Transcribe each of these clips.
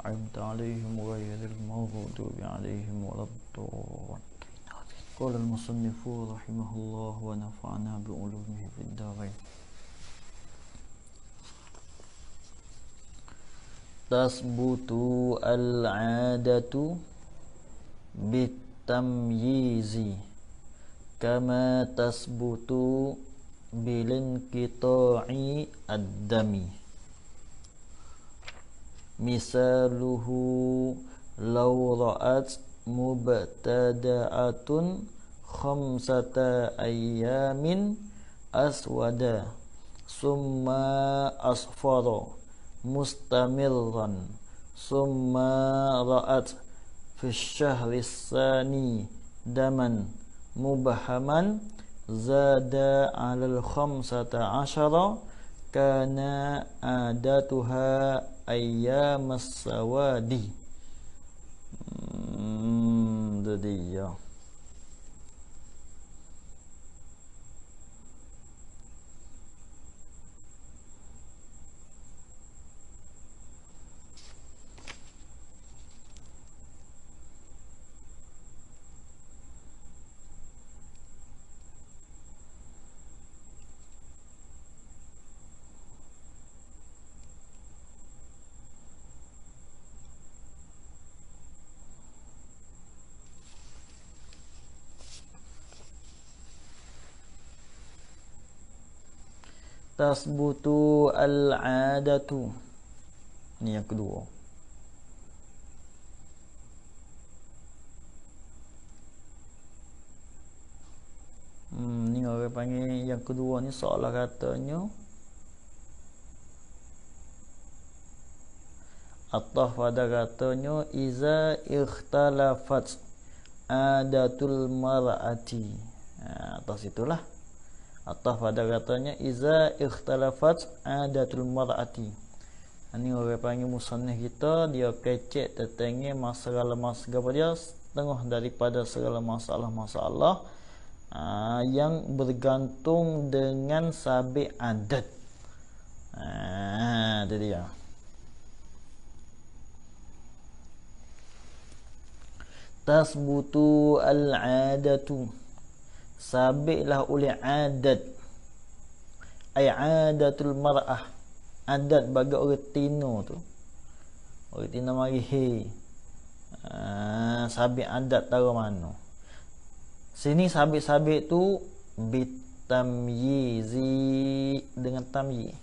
أنعمت عليهم غير المغضوب عليهم ولا الضالين. قال المصنف رحمه الله ونفعنا بعلومه في الدارين. Tasbutu al-'adatu bitamyizi kama tasbutu bilinqita'i ad-dami. Misaluhu law ra'at mubtada'atun khamsata ayyamin aswada summa asfara mustamirran summa ra'at fi syahri tsani daman mubahaman zada 'alal khamsata asyara kana adatuha ayyamas sawadi. Jadi ya tasbutu al-'adatu. Ini yang kedua. Ni orang panggil yang kedua ni seolah katanya atau pada katanya iza ikhtalafat adatul mar'ati. Atas itulah atau pada katanya iza ikhtalafat adatul mar'ati. Ini orang panggil musannif kita, dia kecek tentang masalah dia setengah daripada segala masalah-masalah yang bergantung dengan sabit adat. Itu dia. Tasbutu al-'adatu, sabitlah oleh adat, ay adatul mar'ah, adat bagi orang tino tu, orang tino mari sabit adat tahu mana. Sini sabit-sabit tu bitamyizi, dengan tamyiz.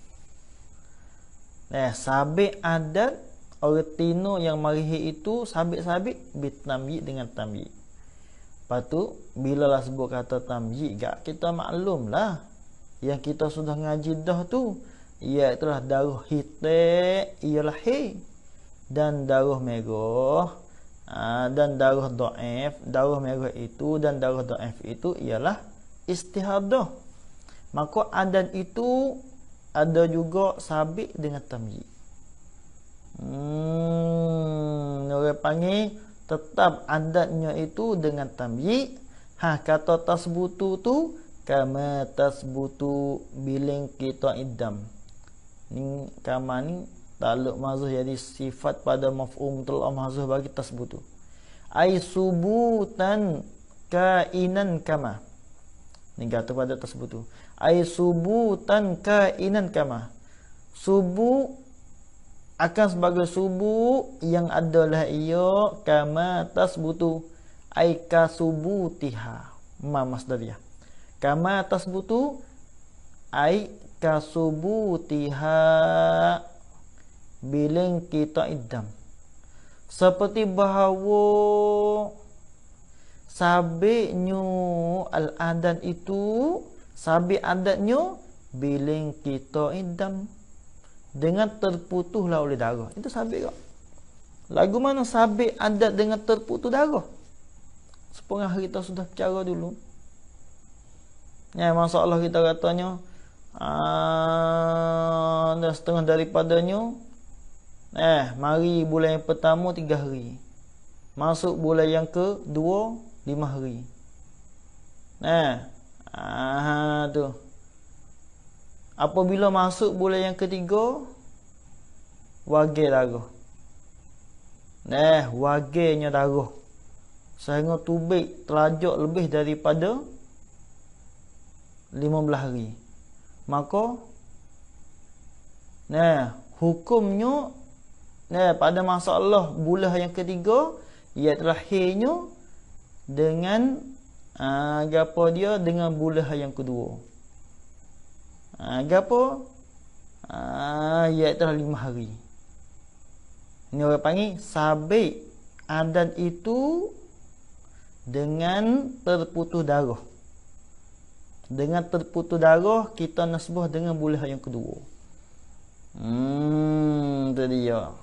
Sabit adat orang tino yang mari itu sabit-sabit bitamyiz, dengan tamyiz. Lepas tu bila lah sebut kata tamyiz, gak kita maklum lah yang kita sudah ngaji dah tu, iaitu darah hitam ialah dan darah merah, dan darah dhaif. Darah merah itu dan darah dhaif itu ialah istihadah. Maka adat itu ada juga sabit dengan tamyiz. Orang panggil tetap adatnya itu dengan tamyiz. Kata tasbutu tu kama tasbutu biling kita idam. Ni kama ni ta'alluq mahzuh, jadi sifat pada maf'ul mutlaq mahzuh bagi tasbutu. Ai subutan kainan kama. Ni kata pada tasbutu. Ai subutan kainan kama. Subuh akan sebagai subuh yang adalah ia kama tasbutu, ai kasubutiha, ma masdariyah. Kama tasbutu ai kasubutiha biling kita idam. Seperti bahawa sabitnya al-adat itu, sabit adatnya biling kita idam, dengan terputuslah oleh darah. Itu sabit kak. Lagu mana sabit adat dengan terputus darah? Sepengah kita sudah bicara dulu. Masalah kita katanya dan setengah daripadanya mari bulan yang pertama 3 hari, masuk bulan yang kedua 5 hari. Tu apabila masuk bulan yang ketiga wagil darah. Wagenya darah sehingga tubik telajak lebih daripada 15 hari. Maka hukumnya pada masalah bulan yang ketiga ia terakhirnya dengan gapo dia dengan bulan yang kedua. Gapo? Ia telah 5 hari. Ini orang panggil sabit adan itu dengan terputus darah. Dengan terputus darah kita nasbah dengan bulan yang kedua. Itu dia.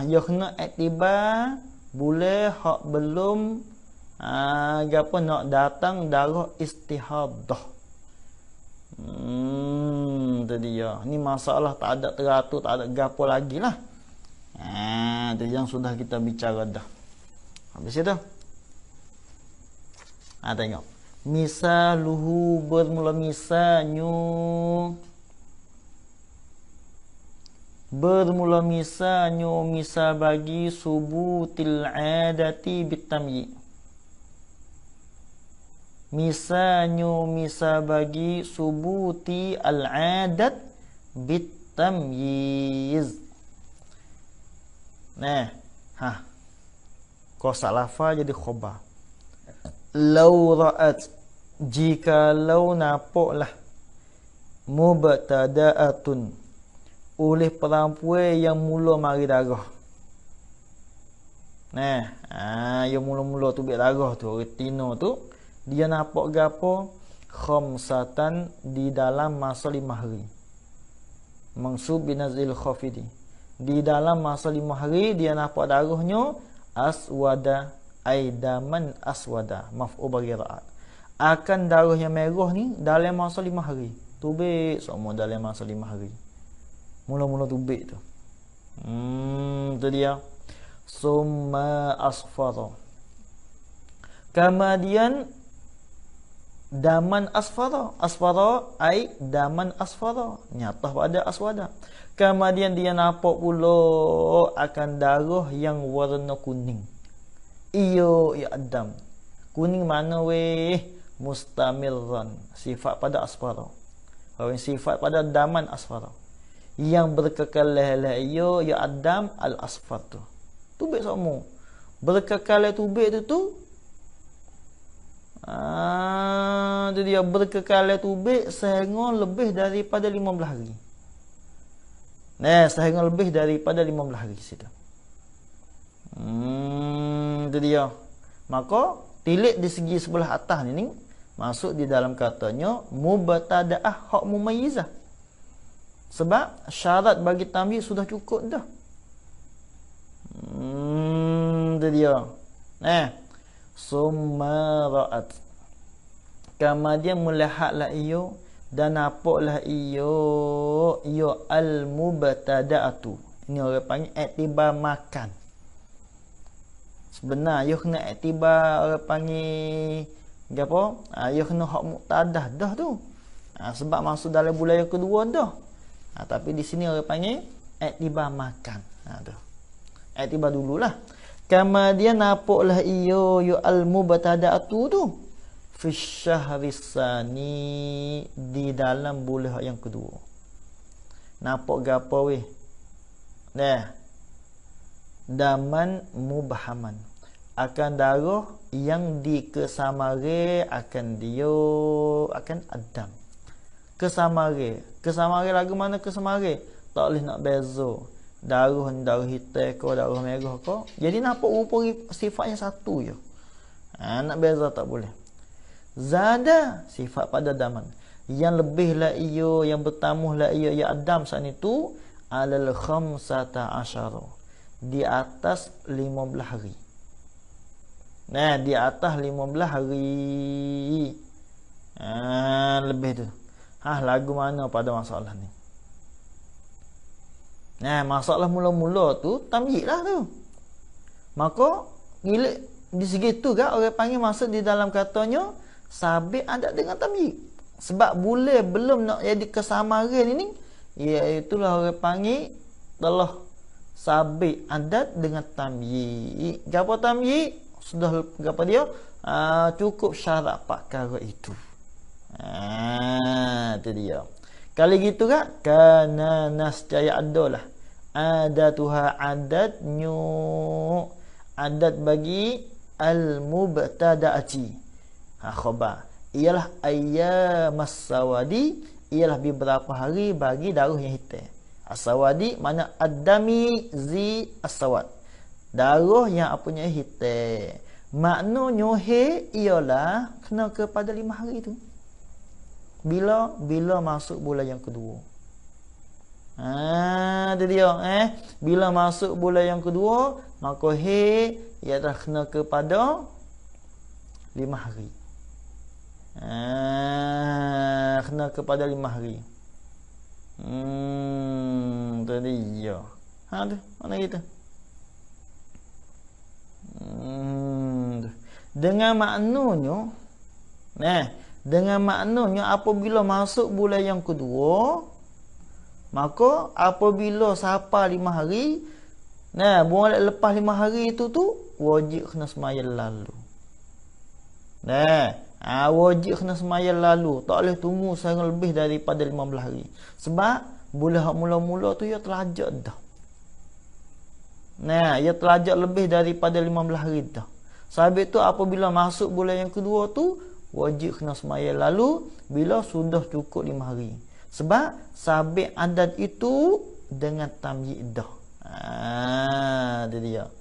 Dia kena iktibar bulan hak belum gapo nak datang darah istihadah. Itu dia. Ni masalah tak ada teratur, tak ada gapo lagi lah. Itu yang sudah kita bicara dah. Habis itu. Tengok. Misaluhu bermula misalnya. Bermula misalnya misal bagi subutil adati bitamyi. Misalnya misal bagi subuti al-adat bitamyiz. Kau salafa jadi khobar. Lau ra'at, jika lau nampaklah mubtada'atun oleh perempuan yang mula mari darah. Yang mula-mula tu darah tu, retina tu, dia nampak gapo? Khamsatan di dalam masa 5 hari. Mansub binazil khafidi. Di dalam masa 5 hari dia nampak darahnya aswada aidaman aswada maf'ul bagi ra'at. Akan darah yang merah ni dalam masa 5 hari. Tubik semua dalam masa 5 hari. Mula-mula tubik tu. Tu dia. Summa asfara. Kemudian daman asfara. Asfara ai daman asfara. Nyata pada aswada. Kemudian dia nampak pula akan darah yang warna kuning. Iyo ya adam. Kuning mana weh? Mustamirran. Sifat pada asfara. Kalau sifat pada daman asfara. Yang berkekal iyo ya adam al asfar tu. Tubik semua. Berkekal tubik tu tu dia berkekal tubik sehingga lebih daripada 15 hari. Sehingga lebih daripada 15 hari situ. Itu dia. Maka tilik di segi sebelah atas ni masuk di dalam katanya mubtada'ah hak mumayyizah. Sebab syarat bagi tamyiz sudah cukup dah. Itu dia. Summa ra'at. Kemudian melihatlah iyo dan nampaklah iyo al-mubtada'atu. Ini orang panggil iktibar makan. Sebenar you kena iktibar orang panggil apa? You kena hak muqtadah dah tu. Sebab masuk dalam bulan yang kedua dah. Tapi di sini orang panggil iktibar makan. Tu. Iktibar dululah. Kemudian nampaklah iyo al-mubtada'atu tu fi syahris sani di dalam bulan yang kedua. Nampak gapo weh? Daman mubhaman. Akan darah yang dikesamare akan dia akan adam. Kesamare. Kesamare lagu mana kesamare? Tak boleh nak beza. Darah hitam ke darah merah ke. Jadi nampak rupa sifatnya satu je. Nak beza tak boleh. Zada sifat pada daman. Yang lebih la iyo, yang bertamuh la iyo ya adam saat itu alal khamsata asyara. Di atas 15 hari. Di atas 15 hari. Lebih tu. Lagu mana pada masalah ni? Masalah mula-mula tu tamyiz lah tu. Maka bila di segitu kan orang panggil masuk di dalam katanya sabit adat dengan tamyiz. Sebab boleh belum nak jadi kesamaran ini, iaitulah orang panggil telah sabit adat dengan tamyi. Gapo tamyi? Sudah gapo dia? Cukup syarat perkara itu. Itu dia. Kalau gitu kak, kana nascaya adalah adatuha adatnya, adat bagi al-mubtada'ati. Khabar ialah ayyamas sawadi, ialah beberapa hari bagi darah yang hitam. As-sawadi mana ad-dami zi as-sawad, darah yang apanya hitam. Maknanya ialah kena kepada 5 hari itu. Bila masuk bulan yang kedua. Itu dia. Bila masuk bulan yang kedua, maka ialah kena kepada 5 hari. Kena kepada 5 hari. Itu dia. Tu, mana kita? Dengan maknanya, dengan maknanya apabila masuk bulan yang kedua, maka apabila sampai 5 hari, boleh lepas 5 hari itu tu wajib kena sembahyang lalu. Wajib kena sembahyang lalu, tak boleh tunggu sehari lebih daripada 15 hari. Sebab bulan mula-mula tu ia terlajak dah. Ia terlajak lebih daripada 15 hari dah. Sebab itu apabila masuk bulan yang kedua tu wajib kena sembahyang lalu bila sudah cukup 5 hari. Sebab sabit adat itu dengan tamyiz dah. Itu dia.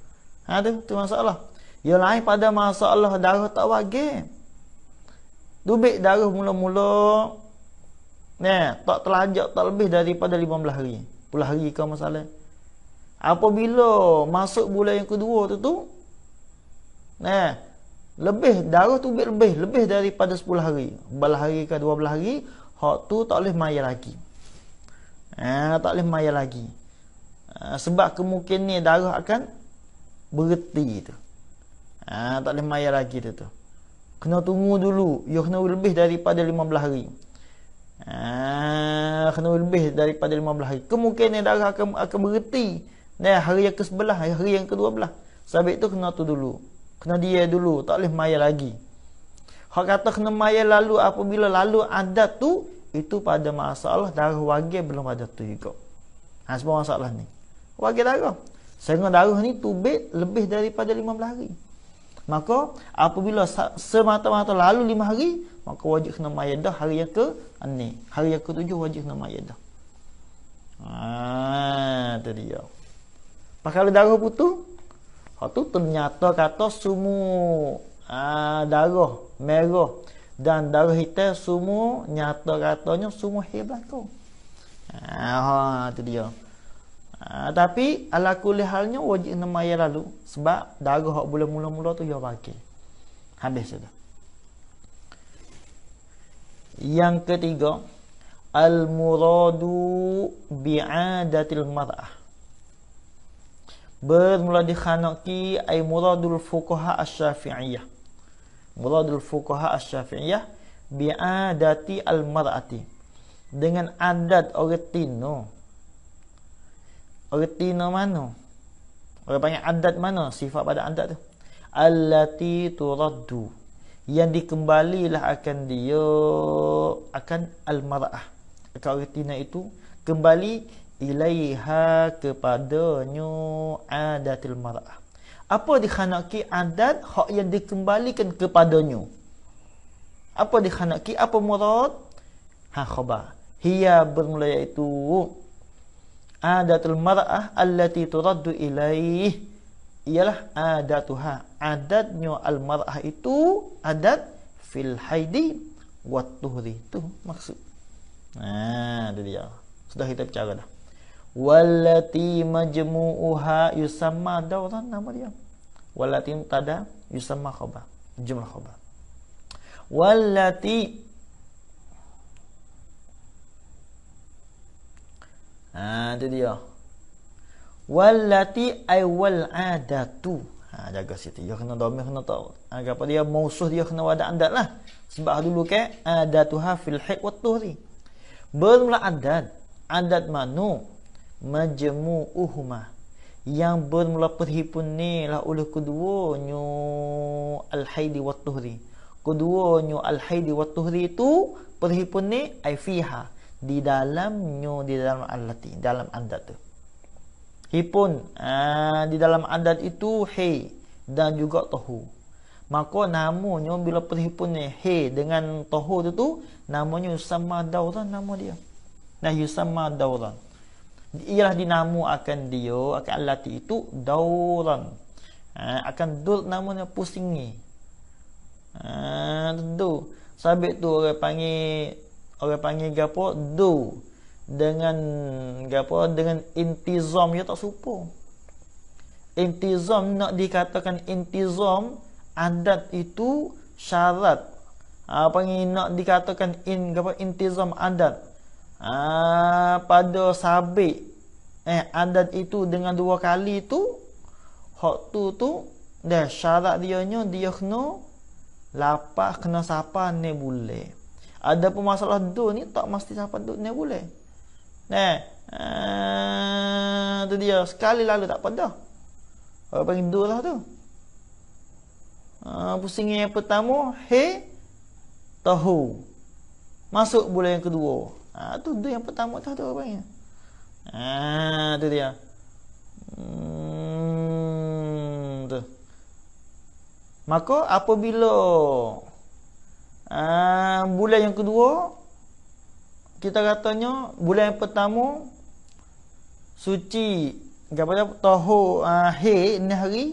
Tu masalah. Yang lain pada masalah darah tak wajib. Tubik darah mula-mula tak terlajak tak lebih daripada 15 hari. 10 hari ke masalah. Apabila masuk bulan yang kedua tu lebih darah tu lebih daripada 10 hari. 11 hari ke 12 hari, hak tu tak boleh maya lagi. Tak boleh maya lagi. Sebab kemungkinan darah akan berhenti tu. Tak boleh maya lagi tu. Kena tunggu dulu. Ia kena lebih daripada 15 hari. Kena lebih daripada 15 hari. Kemungkinan darah akan berhenti. Hari yang ke-11, hari yang ke-12. Sebab itu kena tu dulu. Kena dia dulu, tak boleh maya lagi. Hak kata kena maya lalu apabila lalu adat tu, itu pada masalah darah wajib belum ada tu juga. Sebab masalah ni. Wajib darah. Sehingga darah ni tubik lebih daripada 15 hari. Maka apabila semata-mata lalu 5 hari, maka wajib kena maya dah hari yang ke-6. Hari yang ke-7 wajib kena maya dah. Itu dia. Kalau darah putus, hak tu ternyata kata semua darah merah dan darah hitam semua nyata katanya semua hebat kau. Itu dia. Tapi ala kulli halnya wajib kena maya lalu sebab darah hak boleh mula-mula tu dia pakai. Habis sudah. Yang ketiga, al-muradu bi'adatil mar'ah. Bermula dikhanaki ay muradul fuqaha asy-syafi'iyah. Muradul fuqaha asy-syafi'iyah bi'adati al-mar'ati, dengan adat orang Tino. Orang Tino mana? Orang panggil adat mana? Sifat pada adat tu. Allati turaddu, yang dikembalilah akan dia, akan al-mar'ah. Orang Tino itu kembali ilaiha, kepadanya adatil mar'ah. Apa dikhanaki adat hak yang dikembalikan kepadanya? Apa dikhanaki? Apa murad? Khabar. Hiya bermula iaitu adatul mar'ah allati turaddu ilaih, ialah adatuha, adatnya al-mar'ah itu adat fil haidi wat tuhri. Itu maksud. Itu dia. Sudah kita bicara dah. Wallati majmu'uha yusamma dawran, nama dia. Wallati tada yusamma khabar, jumlah khabar. Wallati, itu dia. Wallati ay wal adatu. Jaga situ. Dia kena dhamir, kena tahu. Apa dia mausuh, dia kena wada adat lah. Sebab dulu ke adatuha fil haid wat tuhri. Bermula adat. Adat manu majmu'uhuma, yang bermula perhipun ni lah oleh keduanya al-haidi wa tuhri. Keduanya al-haidi wa tuhri itu perhipun ni ai fiha, di dalam allati, dalam adat tu. Hipun di dalam adat itu he dan juga tohu. Maka namanya bila perhipun ni he dengan tohu tu namanya yusamma dauran, nama dia. Nah, yusamma dauran. Ialah dinamu akan dia, akan allati itu dauran. Akan dul namanya pusing ni. Tentu. Sabit tu orang panggil gapo du dengan gapo dengan intizam dia tak serupa. Intizam nak dikatakan intizam adat itu syarat. Panggil nak dikatakan intizam adat. Pada sabit adat itu dengan 2 kali tu hak tu dah syarat dianya dia kena lapas kena sapa ni boleh. Ada pun masalah du ni tak mesti sapa du ni boleh. Tu dia sekali lalu tak pada. Orang panggil du lah tu. Pusing yang pertama he tahu. Masuk bulan yang kedua. Tu du yang pertama tu orang panggil. Tu dia. Tu. Maka apabila bulan yang kedua, kita katanya bulan yang pertama suci kepada tahu he ni hari.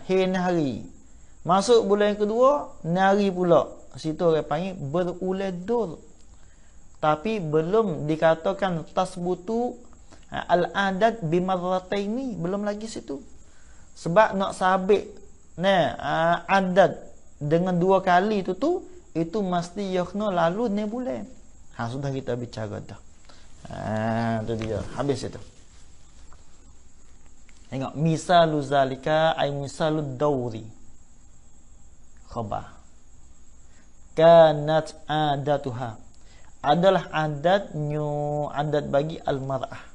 He ni hari. Masuk bulan yang kedua ni hari pula. Situ orang panggil beruledur. Tapi belum dikatakan tasbutu al-adat bimarrataini, belum lagi situ. Sebab nak sabit adat dengan 2 kali tu itu mesti yakna lalu ni bulan. Sudah kita bicara dah. Tu dia. Habis itu. Tengok misalu zalika ay misalu dauri. Khabar. Kanat adatuha. Adalah adat bagi al-mar'ah.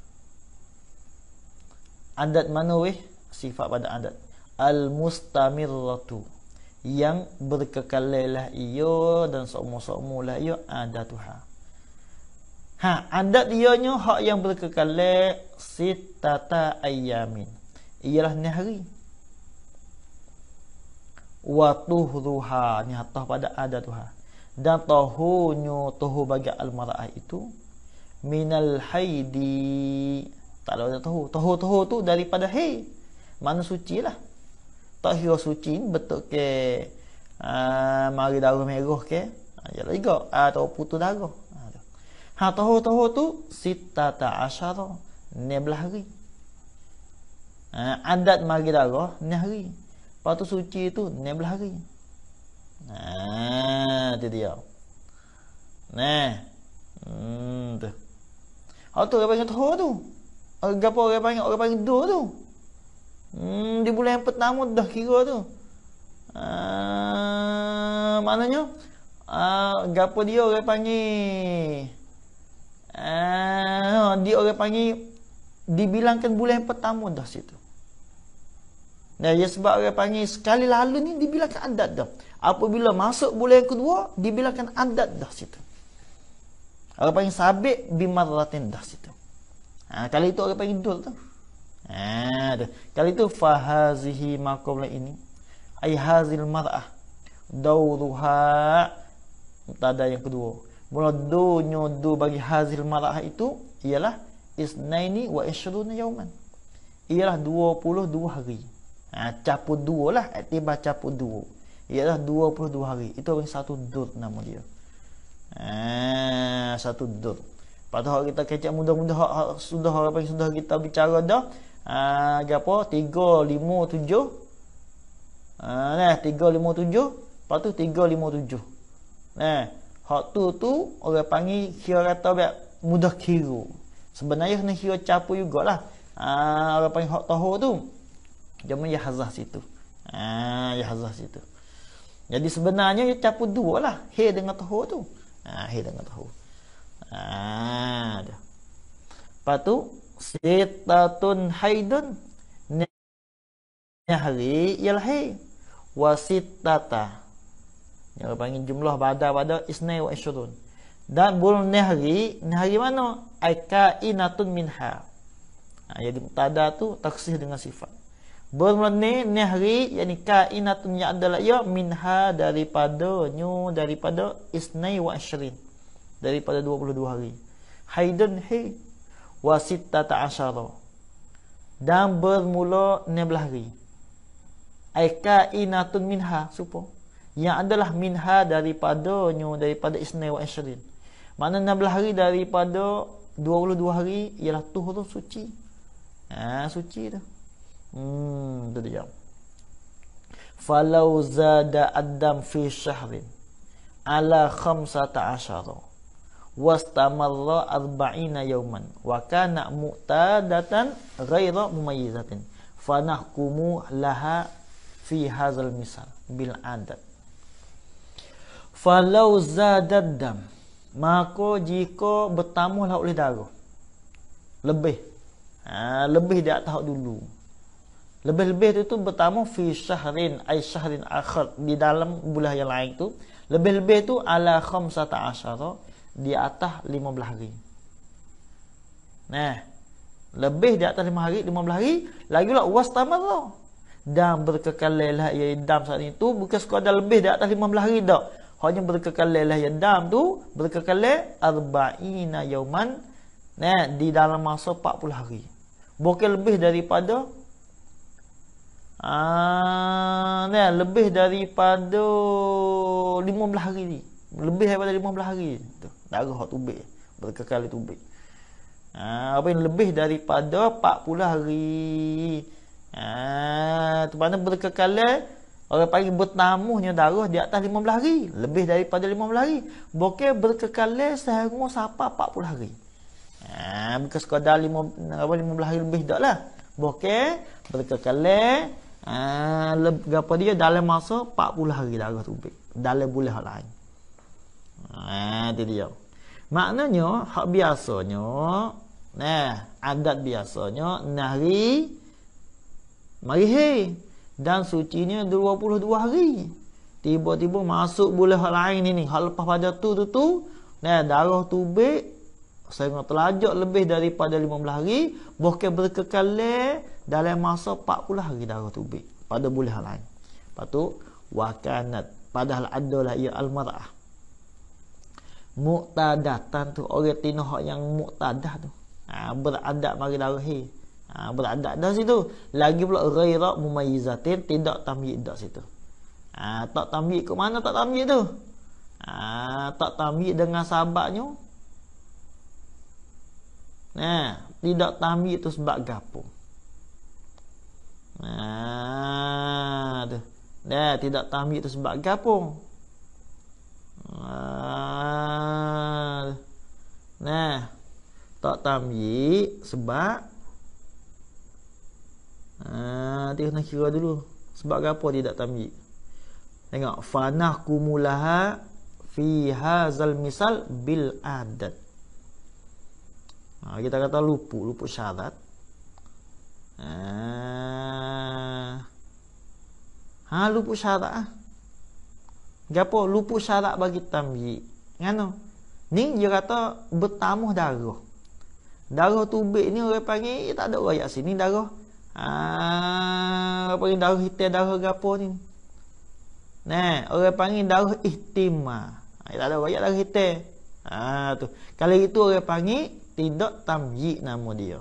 Adat mana weh? Sifat pada adat. Al-mustamirratu. Yang berkekalalah ia dan seumur-seumurlah ia adatuha. Adat ianya hak yang berkekalan sitata ayamin. Ialah ni hari. Wa tuhruha, ni hatah pada adatuha. Dan tahunya tahu bagi al-mar'ah itu minal haidi. Tak ada tahu. Tahu tu daripada hai. Mana suci lah. Tak kira suci betul ke mari darah merah ke. Yalah juga atau putus darah. Tahu tu sitata asyara, 19 hari. Adat mari darah 9 hari. Lepas tu suci tu 19 hari. Tu dia. Tu. Tu orang panggil tahu tu. Orang panggil do tu. Di bulan yang pertama dah kira tu. Maknanya gapo dia orang panggil dia orang panggil dibilangkan bulan yang pertama dah situ. Dan ya sebab orang panggil sekali lalu ni dibilangkan adat dah. Apabila masuk bulan yang kedua dibilangkan adat dah situ. Orang panggil sabit bimarratin dah situ. Kali itu orang panggil dul tu. Kali itu fahazihi maqamla ini ay hazil mar'ah dauruha tada yang kedua. Mula do bagi hazil mar'ah itu ialah isnaini wa ishruna yauman. Ialah 22 hari. Capu 2 lah, iktibar capu 2. Ialah 22 hari. Itu orang satu dur nama dia. Satu dur. Lepas tu kita kecek mudah-mudah sudah apa yang sudah kita bicara dah. Gapo 3 5 7. 3 5 7. Lepas tu 3 5 7. Hak tu orang panggil kira kata biar mudah kira. Sebenarnya kena kira capu jugalah. Orang panggil hak tahu tu. Cuma ya hazah situ. Ya hazah situ. Jadi sebenarnya dia capu 2 lah. He dengan tahu tu. He dengan tahu. Dah. Lepas tu Sittatun haidun, ni hari ialah haid. Wa sittata, yang panggil jumlah pada isnai wa isyrun. Dan bulan nahri mana? Ai kainatun minha. Jadi mubtada tu taksih dengan sifat. Bulan nahri yakni kainatun, yang adalah ia minha daripada isnai wa isyrin, daripada 22 hari. Haidun haid wa sittata asyara, dan bermula 16 hari. Ai kainatun minha, supo yang adalah minha daripada isnai wa isyrin. Mana 16 hari daripada 22 hari ialah tuhur suci. Suci tu. Tu dia. Falau zada adam fi syahrin ala 15 wastamarra 40 yawman wa kana mu'tadatan ghaira mumayyizatin fanahkumu laha fi hadzal misal bil adat. Falau zadadam, maka jika bertambahlah oleh darah lebih, lebih di atas dulu, lebih-lebih itu bertambah fi syahrin ay syahrin akhar, di dalam bulan yang lain tu, lebih-lebih tu ala 15 di atas 15 hari. Lebih di atas 15 hari lagi pula wastamarra, dan berkekalan ia dam saat itu bukan sekadar lebih di atas 15 hari dak, hanya berkekalan ia dam tu berkekalan 40 yauman, di dalam masa 40 hari, bukan lebih daripada lebih daripada 15 hari ni, lebih daripada 15 hari tu darah tubik berkekal tubik. Apa yang lebih daripada 40 hari, tu mana berkekalan, orang panggil bertamuhnya darah di atas 15 hari, lebih daripada 15 hari, bukan berkekalan sehingga sampai 40 hari. Bukan sekadar 15 hari lebih dak lah, bukan berkekalan apa dia dalam masa 40 hari darah tubik dalam bulan lain. Itu dia. Maknanya hak biasanya, adat biasanya nahri marihi dan sucinya 22 hari. Tiba-tiba masuk bulan hak lain ni, hak lepas pada tu darah tubik sehingga telajak lebih daripada 15 hari, bukan berkekalan dalam masa 40 hari darah tubik pada bulan lain. Lepas tu wakanat, padahal adalah ia al-mar'ah muqtadatan tu, orang tino hak yang muqtadah tu, beradat mari darahi, beradat dah situ. Lagi pula ghaira mumayyizatin, tidak tamyiz dak situ. Tak tamyiz ke mana tak tamyiz tu? Tak tamyiz dengan sahabatnya. Tidak tamyiz tu sebab gapo? Tu. Tidak tamyiz tu sebab gapo? Tak tamyiz sebab dia kena kira dulu sebab gapo tidak tamyiz. Tengok, fanah kumulaha fi hazal misal bil adat. Kita kata luput syarat. Luput syarat. Gapo luput syarat bagi tamyiz? Ngano? Ni dia kata bertamuh darah. Darah tubik ni orang panggil tak ada royak sini darah. Apa panggil darah hitam, darah gapo ni? Orang panggil darah ihtimah. Tak ada royak darah hitam. Tu. Kalau itu orang panggil tidak tamyiz nama dia.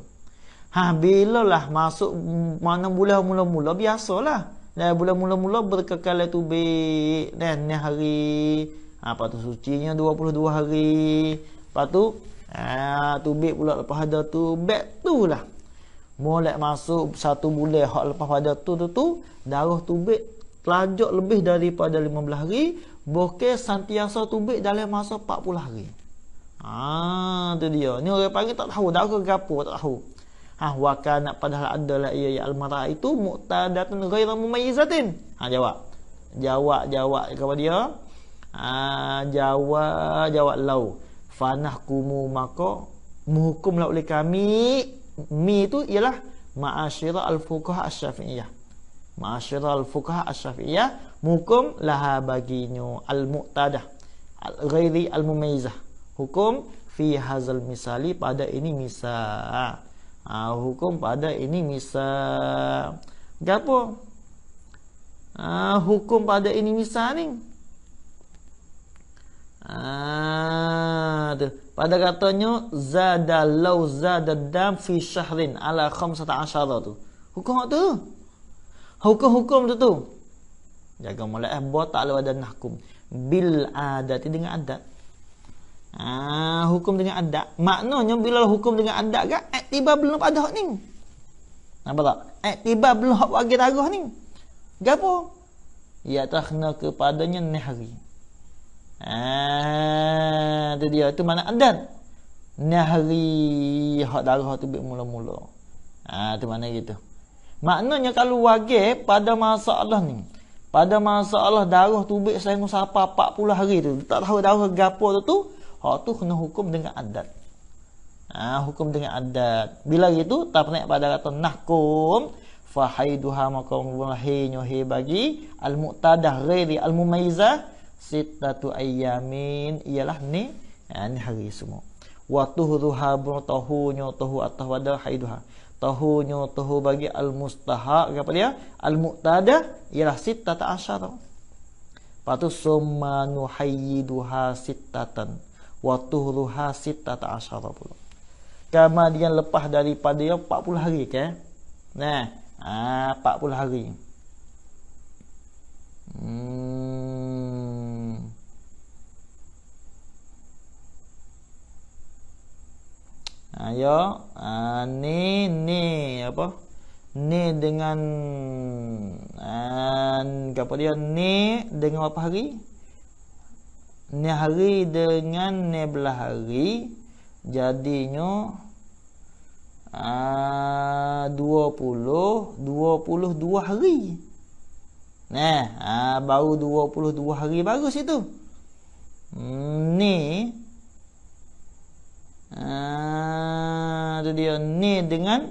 Bila lah masuk mana bulan mula-mula biasalah. Bulan mula-mula berkekal tubik ni hari. Lepas tu sucinya 22 hari. Lepas tu tubik pula lepas ada tubik tu lah. Mulai masuk 1 bulan hak lepas pada tu darah tubik telajak lebih daripada 15 hari, bukan santiasa tubik dalam masa 40 hari. Tu dia. Ni orang panggil tak tahu darah gapo, tak tahu. Wakanat, padahal adalah ia al-mar'ah itu muqtadatun ghairu mumayyizatin. Jawab kepada dia. Jawab lau. Fanahkumu, maka menghukumlah oleh kami mi itu ialah ma'asyira al-fuqaha asy-syafi'iyah. Ma'asyira al-fuqaha asy-syafi'iyah, hukum laha baginyo al-muqtadah ghairi al-mumayyizah. Hukum fi hazal misali, pada ini misal. Hukum pada ini misal. Gapo? Hukum pada ini misal ni. Pada katanya zada law zada dam fi syahrin ala 15 tu. Hukum tu. Hukum tu. Jaga mulai tak lalu ada nahkum bil adat, dengan adat. Hukum dengan adat. Maknanya bila hukum dengan adat kan iktibar belum ada hak ni. Nampak tak? Iktibar belum hak bagi darah ni. Gapo? Ya takhna kepadanya nahri. Tu dia, tu mana adat. Nahri hak darah tu mula-mula. Tu mana gitu. Maknanya kalau wajib pada masalah ni, pada masalah darah tubik sehingga sampai 40 hari tu, tak tahu darah gapo tu, hak tu kena hukum dengan adat. Hukum dengan adat. Bila gitu tak pernah pada kata nahkum fa haiduha, maka mulahnya he bagi al-muqtadah ghairi al-mumayyizah sittatu ayyamin, ialah ni hari semua. Wa tuhruha tahunya tahu atau wada haiduha, tahunya tahu bagi al-mustahaq, apa dia? Al-muqtadah ialah sittata asyara. Patu summa nuhayyiduha sittatan wa tuhruha sittata asyara pula. Kemudian lepas daripada dia 40 hari ke? Nah, 40 hari. Ayo, ni apa? Ni dengan apa dia? Ni dengan apa hari? Ni hari dengan ni belah hari, jadinya 22 hari. Nah, baru 22 hari bagus itu. Ni itu dia, ni dengan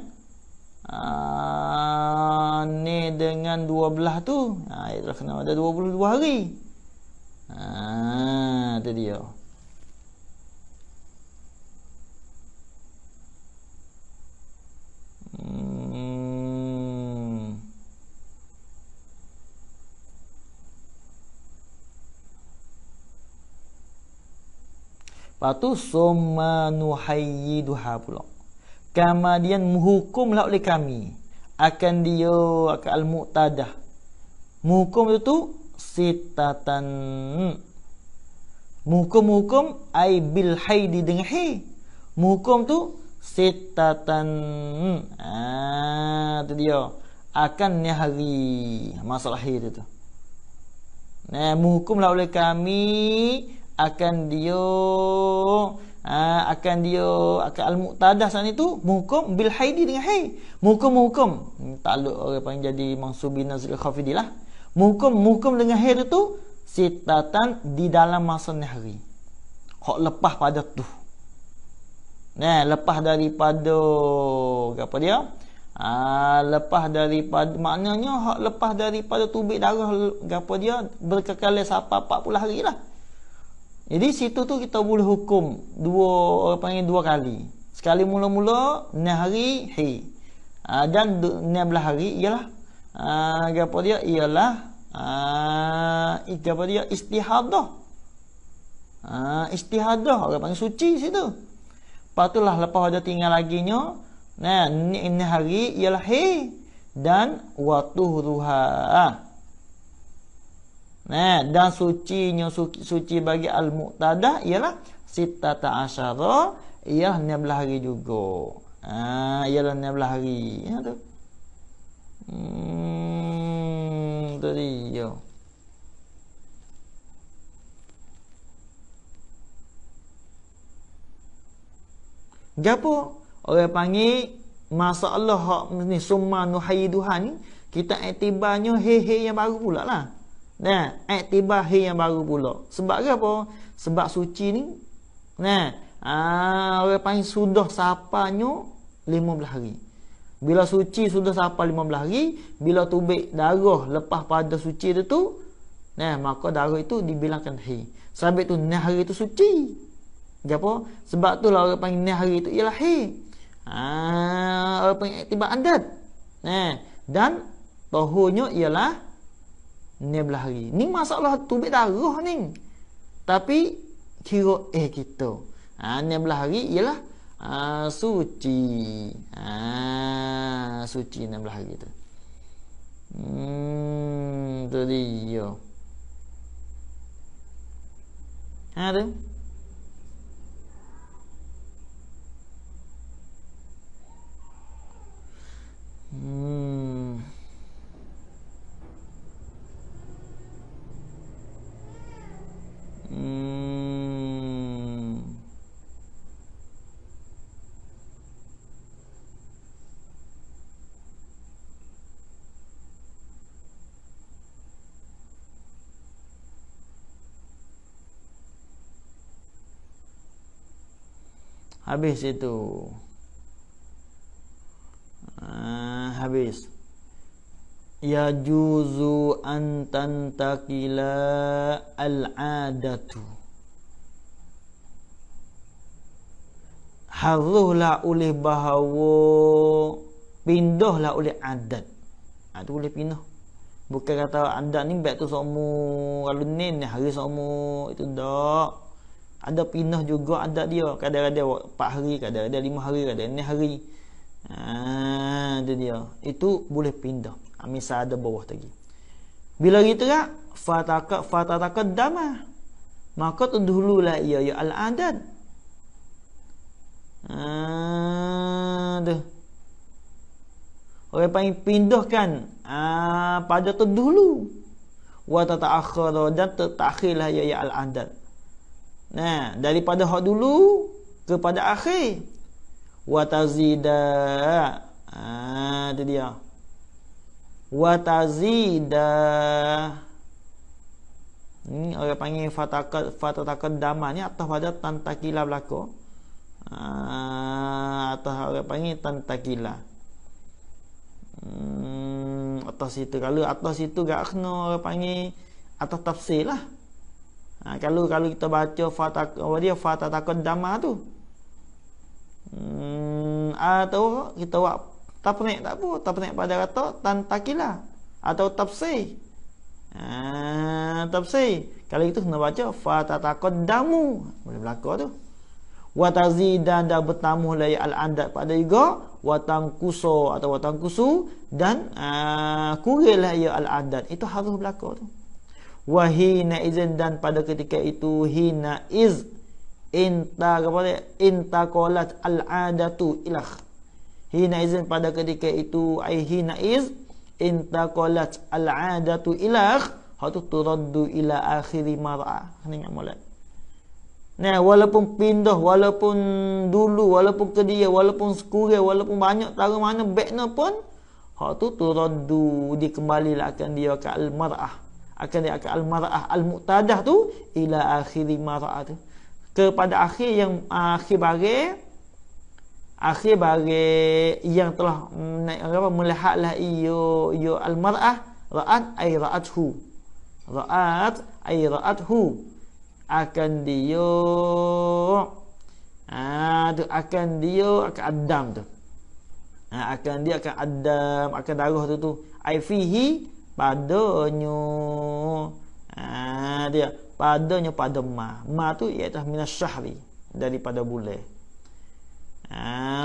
12 tu. Itulah kena ada 22 hari. Itu dia. Patu summa nuhayyiduha pula. Kemudian menghukumlah oleh kami akan dia akan al-muqtadah. Menghukum itu sitatan. Menghukum ai bil haidi dengan hai. Menghukum tu sitatan. Itu dia. Akan ni hari masalah hari tu. Nah, menghukumlah oleh kami akan dia akan al-muqtadah sana itu menghukum bil haidi dengan hai. Menghukum takluk orang panggil jadi mansubin nazil khafidilah. Menghukum dengan hai itu sitatan di dalam masa hari. Hak lepas pada tu. Nah, lepas daripada apa dia? Lepas daripada, maknanya hak lepas daripada tubik darah apa dia berkekal sampai 40 hari lah. Jadi situ tu kita boleh hukum dua kali. Sekali mula-mula nahari hi. Dan 16 hari ialah apa dia ialah apa dia istihadah. Istihadah orang panggil suci situ. Patulah lepas ada tinggal laginya. Nah, ni hari ialah hi dan watuhruha. Nah, dan suci bagi al-muqtadah ialah sittata asyara, ialah 16 hari juga. Ialah 16 hari. Ya tu. Tu dia. Gapo orang panggil masalah hak ni summa nuhayyiduha ni, kita iktibarnya he yang baru pula lah. Nah, iktibar he yang baru pula. Sebab apa? Sebab suci ni. Nah, orang panggil sudah sapanya 15 hari. Bila suci sudah sampai 15 hari, bila tubik darah lepas pada suci itu, maka darah itu dibilangkan haid. Sebab itu hari itu suci. Kenapa? Sebab tu lah orang panggil hari itu ialah haid. Orang panggil iktibar adat. Dan tahunnya ialah 16 hari. Ni masalah tubik darah ni. Tapi kira kita. 16 hari ialah suci. Suci 16 hari tu. Tu dia. Tu. Habis itu. Habis. Ya juzu an tantakila al-adatu. Haruslah oleh bahawa pindahlah oleh adat. Itu boleh pindah. Bukan kata adat ni baik tu semua. Kalau ni hari semua itu tak. Ada pindah juga adat dia. Kadang-kadang 4 hari, kadang-kadang 5 hari, kadang-kadang 6 hari. Itu dia. Itu boleh pindah. Misal ada bawah lagi. Bila gitu kan, fatatakat dama. Maka terdahululah ia ya al-adat. Orang panggil pindahkan pada terdahulu. Wa tata'akhkhara dan terakhirlah ya al-adat. Daripada hak dulu kepada akhir. Wa tazida. Itu dia. Wa tazida. Ni orang panggil fatatakat dama ni atas pada tantakila belaka. Atas orang panggil tantakila. Atas itu, kalau atas itu gak kena orang panggil atas tafsir lah. Kalau kita baca fatatakat dama tu, atau kita buat tafsir tak apa, tafsir pada kata tantakila atau tafsir. Tafsir kalau itu kena baca fatatakat damu, boleh berlaku tu. Wa tazidan dan bertamuh la al-adat pada juga wa tanqusu atau wa tanqusu dan kuranglah ya al-adat, itu harus berlaku tu. Wa hina izin dan pada ketika itu hina iz intaqalat al-adatu ilah. Hina izin pada ketika itu ai hina iz intaqalat al-adatu ilah hatu turaddu ila akhiri mar'a. Ni ingat molek. Walaupun pindah, walaupun dulu, walaupun kedia, walaupun sekurang, walaupun banyak taruh mana baiknya pun hak tu turaddu dikembalilah akan dia ke al-mar'ah. Akan dia ke al-mar'ah al-muqtadah tu ila akhiri mar'ah tu. Kepada akhir yang akhir bagi yang telah melihatlah iyo al-mar'ah ra'at ay ra'athu. Ra'at ay ra'athu. Akan dia akan adam tu. Akan dia akan adam, akan darah tu ai fihi padanya. Dia padanya pada ma tu iaitu minas syahri, daripada bulan.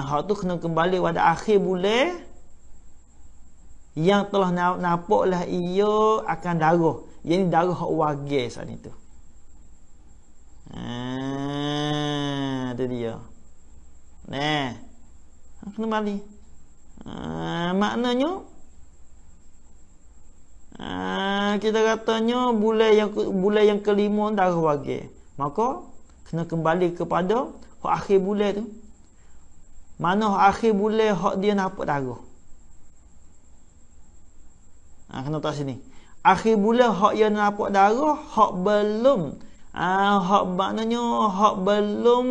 Hak tu kena kembali pada akhir bulan yang telah nampaklah ia akan darah. Yang darah hak wagil saat itu. Itu dia. Kembali. Maknanya kita katanya bulan yang kelima darah wagil. Maka kena kembali kepada hak akhir bulan tu. Mana hak akhir bulan hak dia nampak darah. Kena tahu sini. Akhir bulan hak yang nampak darah, hak belum hak maknanya hak belum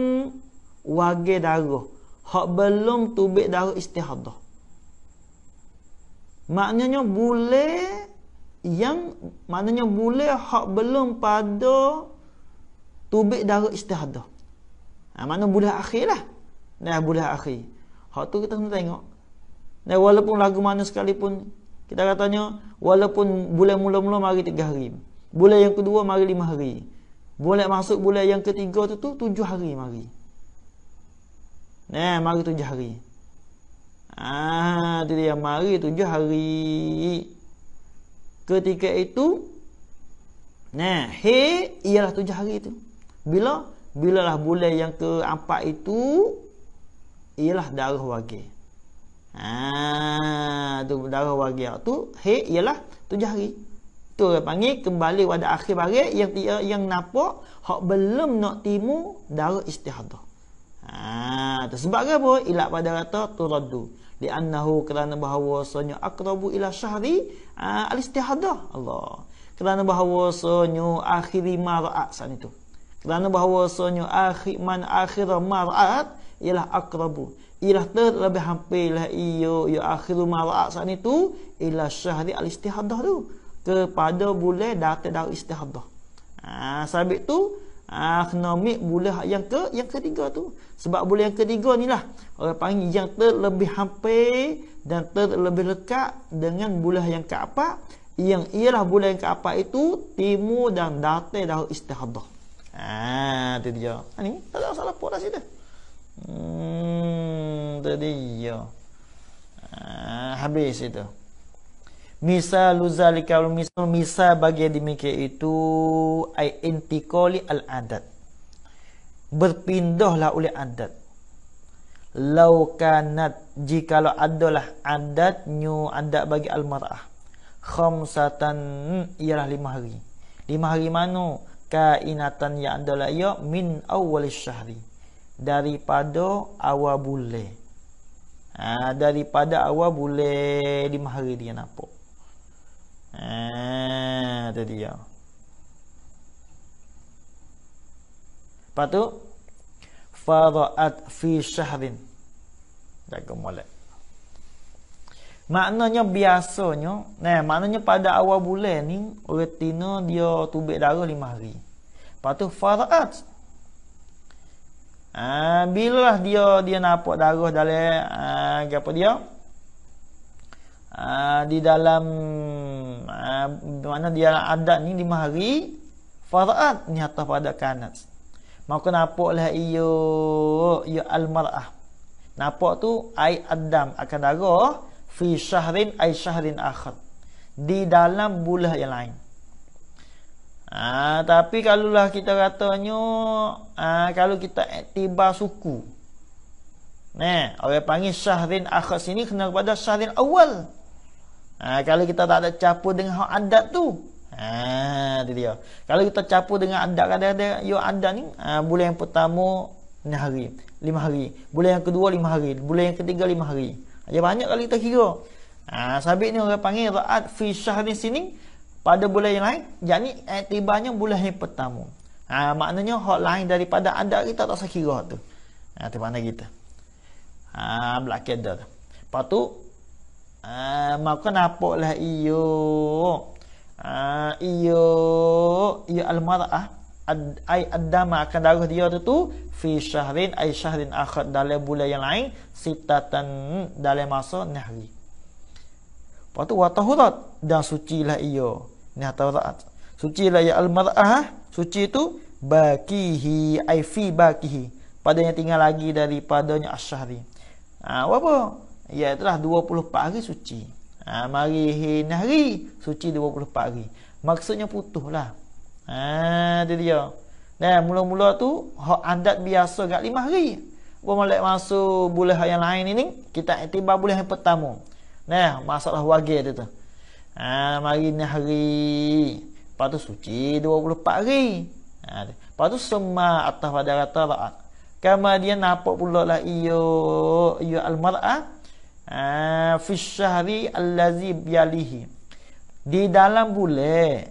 wagil darah. hak belum tubik darah istihadah. Maknanya boleh hak belum pada tubik darah istihadah. Makna bulan akhir lah. Nah, bulan akhir. Hak tu kita kena tengok. Nah, walaupun lagu mana sekalipun, kita katanya, walaupun bulan mula-mula mari 3 hari. Bulan yang kedua mari 5 hari. Boleh masuk bulan yang ketiga tu 7 hari mari. Nah, mari 7 hari. Itu dia, mari 7 hari. Ketika itu, nah, ialah 7 hari itu. Bilalah bulan yang keempat itu ialah darah wagil. Tu darah wagil tu ialah 7 hari. Tu orang panggil kembali pada akhir barat yang nampak hak belum nak timu darah istihadah. Tu sebab apa? Ilat pada kata turaddu. Li'annahu kerana bahawasanya aqrabu ila syahri al-istihadah. Allah. Kerana bahawasanya akhiri mar'at saat itu. Kerana bahawasanya akhir mar'at ialah aqrabu. Ialah terlebih hampirlah ia akhiru mar'at saat itu ila syahri al-istihadah tu. Kepada bulan datang darah istihadah. Sabit tu kena ambil bulan yang ketiga tu. Sebab bulan yang ketiga ni lah orang panggil yang terlebih hampir dan terlebih lekat dengan bulan yang keempat, yang ialah bulan yang keempat itu timur dan datang darah istihadah. Itu dia. Ni tak ada masalah apa dah situ. Itu dia. Habis itu. Misal zalika, misal bagi demikian itu ai intiqali al-adat. Berpindahlah oleh adat. Lau kanat, jikalau adalah adat bagi al-mar'ah khamsatan, ialah 5 hari. 5 hari mana? Kainatan yang adalah ia min awwalis syahri, daripada awal bulan. Daripada awal bulan 5 hari dia nampak. Itu dia. Lepas tu fara'at fi syahrin. Jaga molek. Maknanya biasanya, maknanya pada awal bulan ni orang Tina dia tubik darah 5 hari. Lepas tu fara'at. Bilalah dia nampak darah dalam apa dia? Di dalam mana dia adat ni 5 hari, fara'at ni atas pada kanat. Maka nampaklah ia al-mar'ah. Nampak tu ai adam akan darah fi syahrin ay syahrin akhar, di dalam bulan yang lain. Tapi kalaulah kita katanya kalau kita iktibar suku, orang panggil syahrin akhar sini kena kepada syahrin awal. Kalau kita tak ada campur dengan hak adat tu, itu dia. Kalau kita campur dengan adat, kadang-kadang adat ni bulan yang pertama 6 hari, 5 hari, bulan yang kedua 5 hari, bulan yang ketiga 5 hari. Dia banyak kali kita kira. Sabit ni orang panggil ra'at fi syahrin sini pada bulan yang lain. Jadi iktibarnya bulan yang pertama. Maknanya hak lain daripada adat kita tak usah kira tu. Itu mana kita. Belakang dah. Lepas tu maka nampaklah iyo al-mar'ah ay ad-dama akan darah dia tu fi syahrin ay syahrin akhar, dalam bulan yang lain sitatan, dalam masa 6 hari. Lepas tu wa tahurat, dan sucilah ia ni tahurat, sucilah ya al-mar'ah, suci tu bakihi ay fi bakihi, pada yang tinggal lagi daripadanya asyhari. Apa? Ya itulah 24 hari suci. Mari hari suci 24 hari. Maksudnya putuslah. Itu dia. Dan mula-mula tu hak adat biasa kat 5 hari. Boleh masuk bulan yang lain ini kita iktibar bulan yang pertama. Masalah wagil tu. Mari ni hari. Lepas tu suci 24 hari. Lepas tu semua atas pada kata ra'at. Kemudian nampak pula lah ia al-mar'ah fi syahri allazi yalihi, di dalam bulan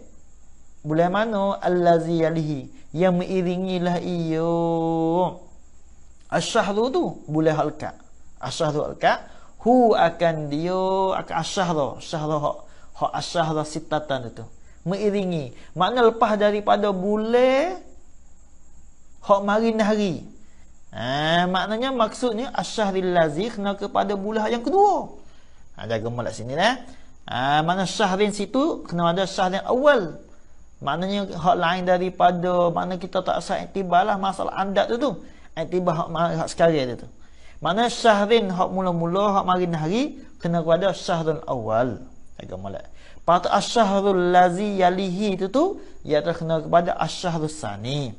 mana allazi yalihi, yang mengiringilah ia Asyahru tu bulan halka. Asyahru halka hu akan dia akan asyahru hak asyahru sitatan itu mengiringi. Makna lepas daripada bulan hak mari hari. Maknanya maksudnya asyahril lazi kena kepada bulan yang kedua. Jaga molek sini lah. Mana syahrin situ kena ada syahrin awal. Maknanya hak lain daripada mana kita tak sah iktibar lah masalah adat tu. Iktibar hak sekarang tu. Mana syahrin hak mula-mula hak mari hari kena kepada syahrul awal. Jaga molek. Lepas tu asyahrul lazi yalihi tu ia kena kepada asyahrus sani.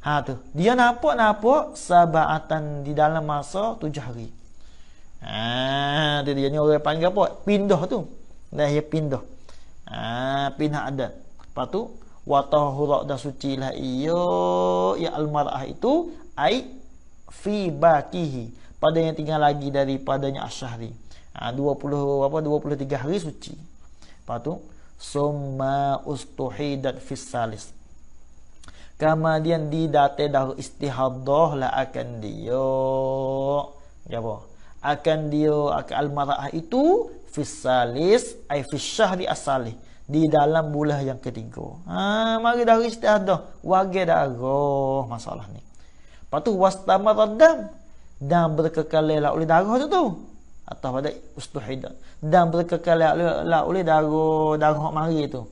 Tu. Dia nampak sabaatan di dalam masa 7 hari. Dia ni orang panggil apa? Pindah tu. Dah dia pindah. Pindah adat. Lepas tu wa tahurat dah suci lah ya al-mar'ah itu ai fi baqihi. Pada yang tinggal lagi daripadanya asyahri. 23 hari suci. Lepas tu summa ustuhidat fis salis. Kemudian didatai dah istihadah lah akan dia. Apa? Akan dia akan al-mar'ah itu fisalis ay fi syahri asalih di dalam bulan yang ketiga. Mari dah istihadah, wage dah masalah ni. Lepas tu wastamaraddam dan berkekalan oleh darah tu. Atau pada ustuhidah dan berkekalan oleh darah mari tu.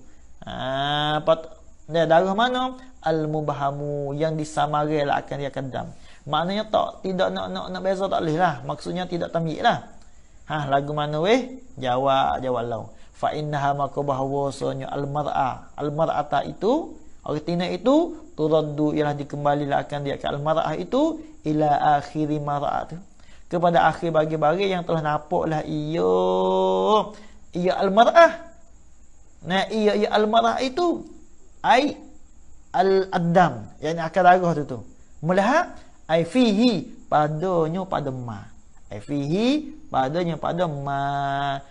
Darah mana? Al-mubahamu yang disamari lah akan dia kedam. Maknanya tidak nak beza tak boleh lah. Maksudnya tidak tamyiz lah. Lagu mana weh? Jawab lau. Fa innaha maka bahawasanya al-mar'ata itu artinya itu turaddu ialah dikembalilah akan dia ke al-mar'ah itu ila akhiri mar'at kepada akhir bagi-bagi yang telah nampaklah ia al-mar'ah. Ia al-mar'ah itu ai al-addam yang akan darah tu melihat ai fihi padanya pada ma ai fihi padanya pada ma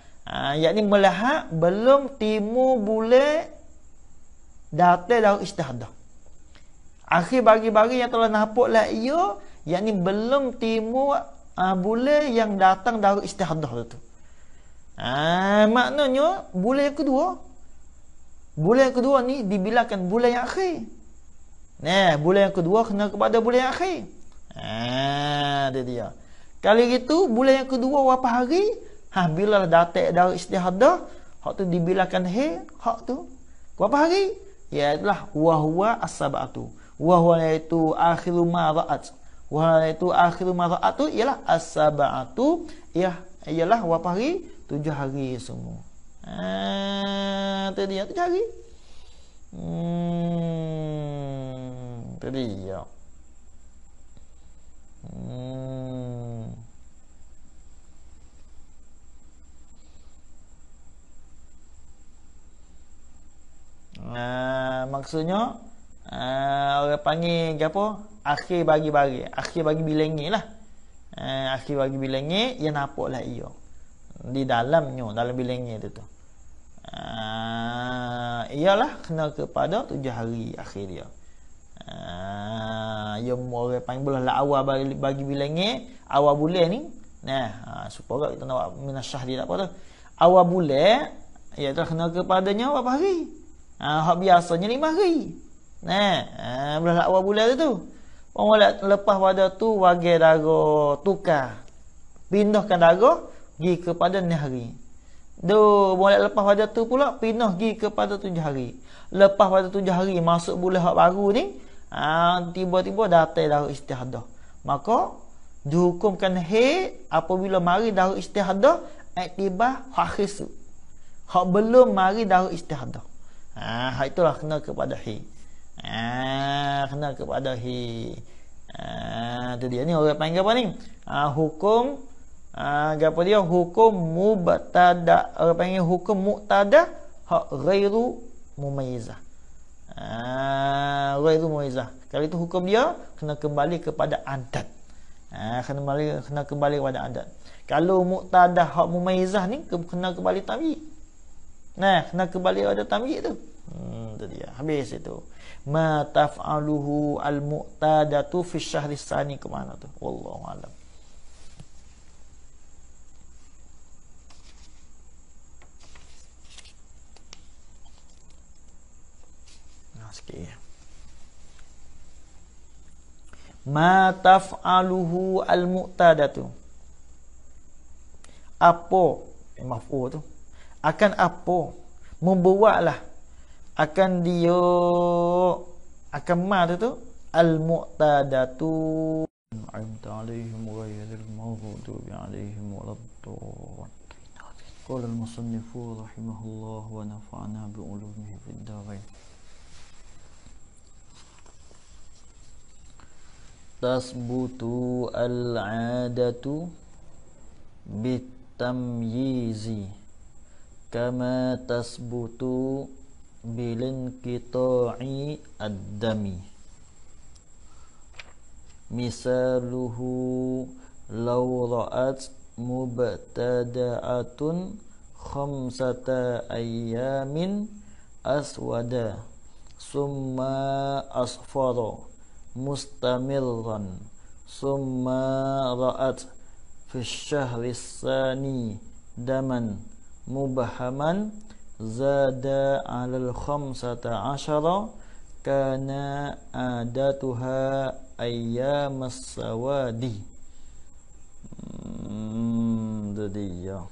yakni melihat belum timu bulan datang dari istihadah akhir bagi-bagi yang telah nampaklah ia yakni belum timu bulan yang datang dari istihadah tu maknanya bulan yang kedua. Bulan yang kedua ni dibilangkan bulan yang akhir. Bulan yang kedua kena kepada bulan yang akhir. Dia. Kali gitu bulan yang kedua berapa hari? Bila datang dari istihadah, hak tu dibilangkan hak tu. Berapa hari? Ialah wahwa as-sab'atu. Wahwa iaitu akhiru ma ra'at. Wahwa iaitu akhiru ma ra'at tu ialah as-sab'atu. Ialah berapa hari? 7 hari semua. Tadi yang tu cari. Tadi ya. Maksudnya orang panggil apa? Akhir bagi-bagi. Akhir bagi bilangi lah. Akhir bagi bilangi ia nampaklah ia. Di dalamnya dalam bilangnya tu ialah kena kepada 7 hari akhir dia. Ia orang panggil bulan lah awal bagi bilangnya awal bulan ni supaya kita nak minasyahri tak apa tu awal bulan ia dah kena kepadanya berapa hari hak biasanya 5 hari bulan lah awal bulan tu orang lepas pada tu wage darah tukar pindahkan darah pergi kepada 6 hari. Boleh lepas pada tu pula pindah pergi kepada 7 hari. Lepas pada 7 hari masuk bulan hak baru ni, tiba-tiba datang darah istihadah. Maka dihukumkan apabila mari darah istihadah iktibar hak khisu. Hak belum mari darah istihadah. Hak itulah kena kepada kena kepada tu dia ni orang panggil apa ni? Hukum apa dia hukum mubtada orang panggil hukum muqtada hak ghairu mumayyizah. Ghairu mumayyizah. Kalau itu hukum dia kena kembali kepada adat. Kena kembali kepada adat. Kalau muqtada hak mumayyizah ni kena kembali tamyiz. Kena kembali kepada tamyiz tu. tu dia. Habis itu. Ma taf'aluhu al-mu'tadatu fi syahri tsani ke mana tu? Wallahu a'lam. Sikit ya. Ma taf'aluhu al-mu'tadatu. Apa maf'ul tu? Akan apa? Membuatlah akan dia akan ma tu al-mu'tadatu aimta alaihim ghayril maghdubi alaihim waladdallin. Qala al-musannifu rahimahullah wa nafa'ana bi ulumihi fid dharain. Tasbutu al-'adatu bitamyizi kama tasbutu bilinqita'i ad-dami. Misaluhu law ra'at mubtada'atun khamsata ayyamin aswada summa asfara mustamirran summa ra'at fi syahri tsani daman mubahaman zada 'alal khamsata asyara kana adatuha ayyamas sawadi. Itu dia.